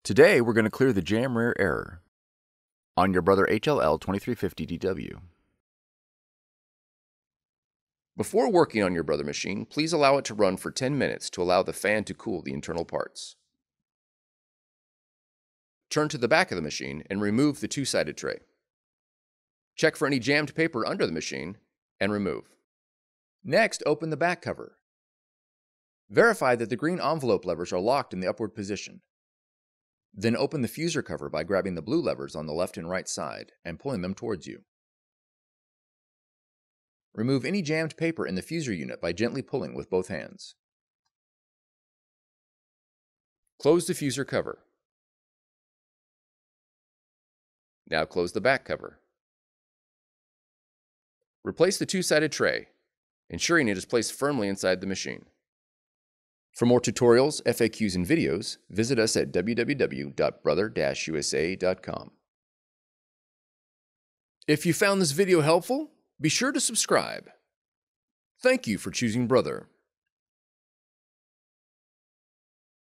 Today, we're going to clear the jam rare error on your Brother HLL2350DW. Before working on your Brother machine, please allow it to run for 10 minutes to allow the fan to cool the internal parts. Turn to the back of the machine and remove the two-sided tray. Check for any jammed paper under the machine and remove. Next, open the back cover. Verify that the green envelope levers are locked in the upward position. Then open the fuser cover by grabbing the blue levers on the left and right side and pulling them towards you. Remove any jammed paper in the fuser unit by gently pulling with both hands. Close the fuser cover. Now close the back cover. Replace the two-sided tray, ensuring it is placed firmly inside the machine. For more tutorials, FAQs, and videos, visit us at www.brother-usa.com. If you found this video helpful, be sure to subscribe. Thank you for choosing Brother.